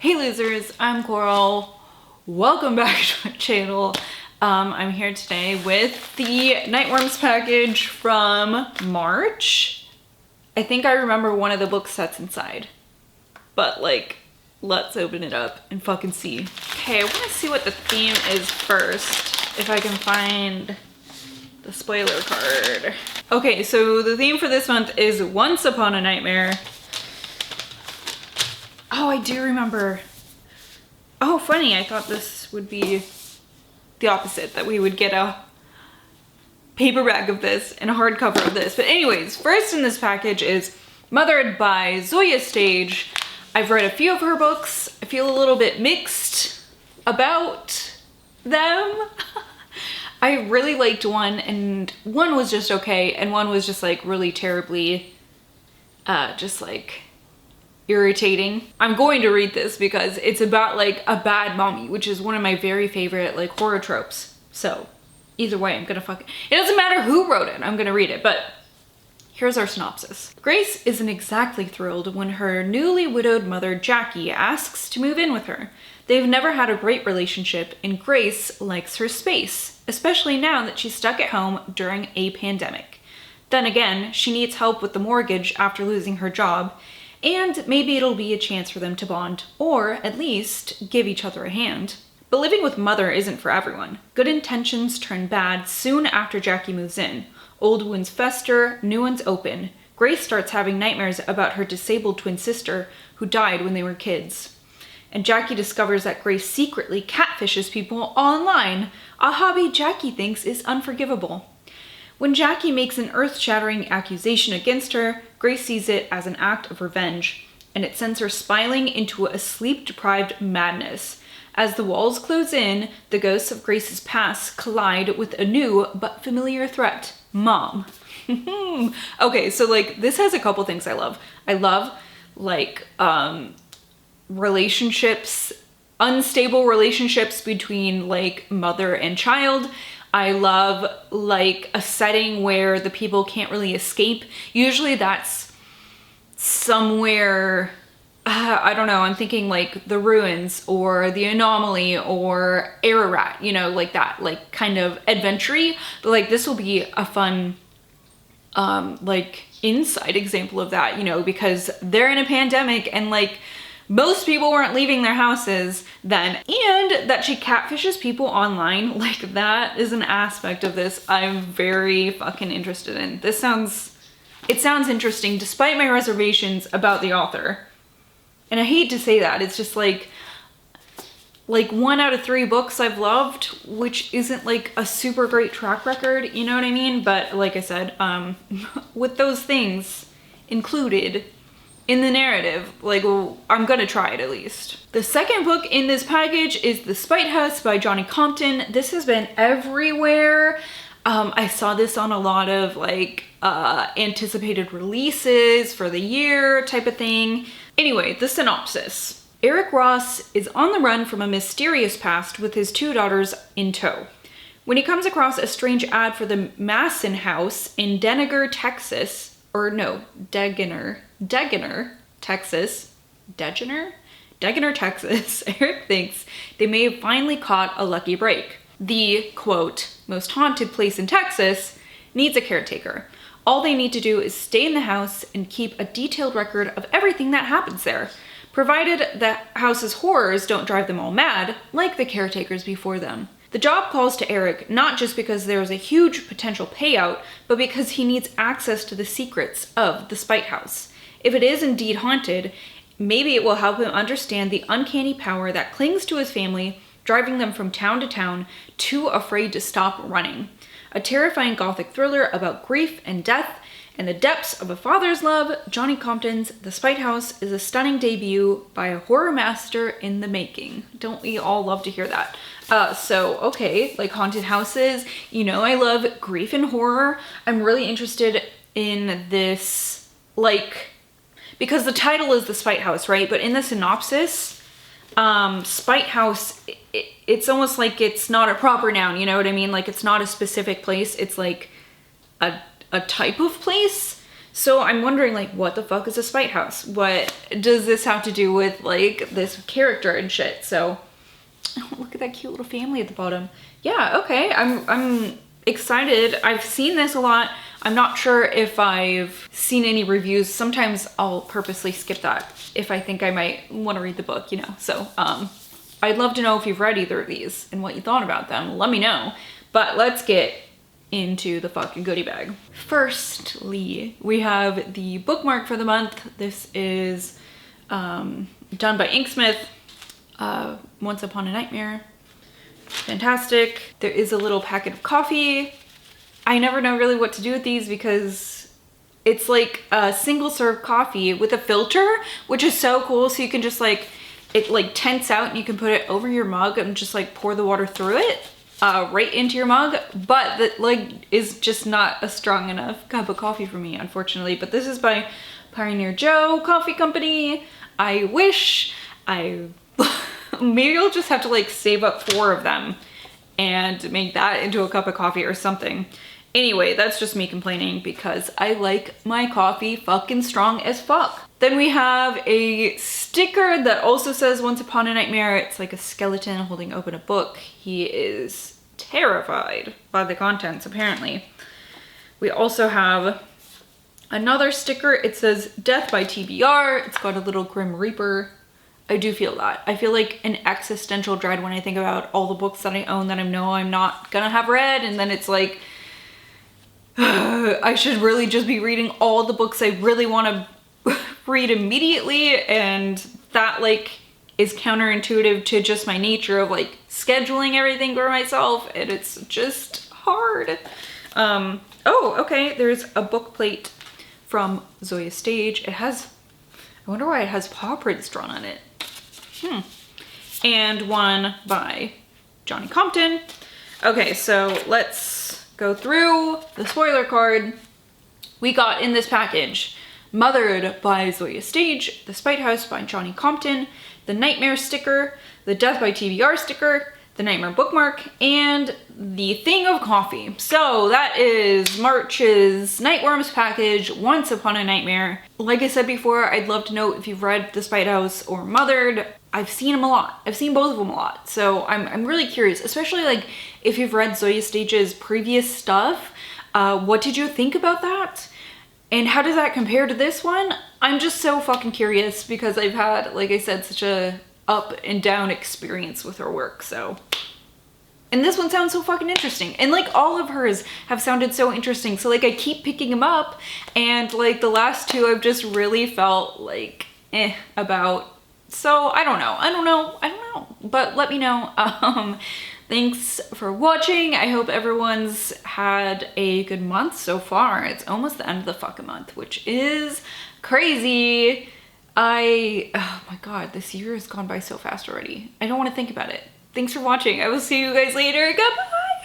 Hey losers, I'm Coral. Welcome back to my channel. I'm here today with the Nightworms package from March. I think I remember one of the book sets inside, but like, let's open it up and fucking see. Okay, I want to see what the theme is first, if I can find the spoiler card. Okay, so the theme for this month is Once Upon a Nightmare. Oh, I do remember. Oh, funny. I thought this would be the opposite, that we would get a paperback of this and a hardcover of this. But anyways, first in this package is Mothered by Zoya Stage. I've read a few of her books. I feel a little bit mixed about them. I really liked one, and one was just okay, and one was just like really terribly, just like irritating. I'm going to read this because it's about like a bad mommy, which is one of my very favorite like horror tropes. So either way, I'm gonna it doesn't matter who wrote it, I'm gonna read it. But here's our synopsis. Grace isn't exactly thrilled when her newly widowed mother Jackie asks to move in with her. They've never had a great relationship, and Grace likes her space, especially now that she's stuck at home during a pandemic. Then again, she needs help with the mortgage after losing her job, and maybe it'll be a chance for them to bond, or at least give each other a hand. But living with Mother isn't for everyone. Good intentions turn bad soon after Jackie moves in. Old wounds fester, new ones open. Grace starts having nightmares about her disabled twin sister who died when they were kids. And Jackie discovers that Grace secretly catfishes people online, a hobby Jackie thinks is unforgivable. When Jackie makes an earth-shattering accusation against her, Grace sees it as an act of revenge, and it sends her spiraling into a sleep-deprived madness. As the walls close in, the ghosts of Grace's past collide with a new but familiar threat, Mom. Okay, so like this has a couple things I love. I love like relationships, unstable relationships between like mother and child. I love like a setting where the people can't really escape. Usually that's somewhere, I don't know, I'm thinking like the ruins or the anomaly or Ararat, you know, like that, like kind of adventure-y. But like this will be a fun like inside example of that, you know, because they're in a pandemic and like most people weren't leaving their houses then, and that she catfishes people online, like that is an aspect of this I'm very fucking interested in. It sounds interesting despite my reservations about the author. And I hate to say that, it's just like 1 out of 3 books I've loved, which isn't like a super great track record, you know what I mean? But like I said, with those things included in the narrative, like, well, I'm gonna try it at least. The second book in this package is The Spite House by Johnny Compton. This has been everywhere. I saw this on a lot of like anticipated releases for the year type of thing. Anyway, the synopsis. Eric Ross is on the run from a mysterious past with his 2 daughters in tow. When he comes across a strange ad for the Masson House in Degener, Texas, Texas, Eric thinks they may have finally caught a lucky break. The, quote, most haunted place in Texas needs a caretaker. All they need to do is stay in the house and keep a detailed record of everything that happens there, provided the house's horrors don't drive them all mad, like the caretakers before them. The job calls to Eric not just because there is a huge potential payout, but because he needs access to the secrets of the Spite House. If it is indeed haunted, maybe it will help him understand the uncanny power that clings to his family, driving them from town to town, too afraid to stop running. A terrifying gothic thriller about grief and death and the depths of a father's love, Johnny Compton's The Spite House is a stunning debut by a horror master in the making. Don't we all love to hear that? So, okay, like haunted houses, you know, I love grief and horror. I'm really interested in this, like, because the title is The Spite House, right? But in the synopsis, Spite House, it's almost like it's not a proper noun, you know what I mean? Like it's not a specific place, it's like a type of place. So I'm wondering, like, what the fuck is a spite house? What does this have to do with, like, this character and shit? So, oh, look at that cute little family at the bottom. Yeah, okay, I'm excited. I've seen this a lot. I'm not sure if I've seen any reviews. Sometimes I'll purposely skip that if I think I might want to read the book, you know. So, I'd love to know if you've read either of these and what you thought about them. Let me know. But let's get into the fucking goodie bag. Firstly, we have the bookmark for the month. This is done by Inksmith. Once Upon a Nightmare. Fantastic. There is a little packet of coffee. I never know really what to do with these because it's like a single serve coffee with a filter, which is so cool. So you can just like, it like tents out and you can put it over your mug and just like pour the water through it right into your mug. But that like is just not a strong enough cup of coffee for me, unfortunately. But this is by Pioneer Joe Coffee Company. I wish maybe I'll just have to like save up 4 of them and make that into a cup of coffee or something. Anyway, that's just me complaining because I like my coffee fucking strong as fuck. Then we have a sticker that also says Once Upon a Nightmare. It's like a skeleton holding open a book. He is terrified by the contents, apparently. We also have another sticker. It says Death by TBR. It's got a little Grim Reaper. I do feel that. I feel like an existential dread when I think about all the books that I own that I know I'm not gonna have read, and then it's like, I should really just be reading all the books I really want to read immediately, and that like is counterintuitive to just my nature of like scheduling everything for myself, and it's just hard. Oh, okay, there's a book plate from Zoya Stage. It has, I wonder why it has paw prints drawn on it. And one by Johnny Compton. Okay, so let's go through the spoiler card. We got in this package Mothered by Zoya Stage, The Spite House by Johnny Compton, the Nightmare sticker, the Death by TBR sticker, the Nightmare bookmark, and the Thing of Coffee. So that is March's Nightworms package, Once Upon a Nightmare. Like I said before, I'd love to know if you've read The Spite House or Mothered. I've seen them a lot. I've seen both of them a lot. So I'm really curious, especially like if you've read Zoya Stage's previous stuff. What did you think about that? And how does that compare to this one? I'm just so fucking curious because I've had, like I said, such a up and down experience with her work, so. And this one sounds so fucking interesting. And like all of hers have sounded so interesting. So like I keep picking them up, and like the last 2 I've just really felt like about. So I don't know. But let me know. Thanks for watching. I hope everyone's had a good month so far. It's almost the end of the fucking month, which is crazy. Oh my god, this year has gone by so fast already. I don't want to think about it. Thanks for watching. I will see you guys later. Goodbye!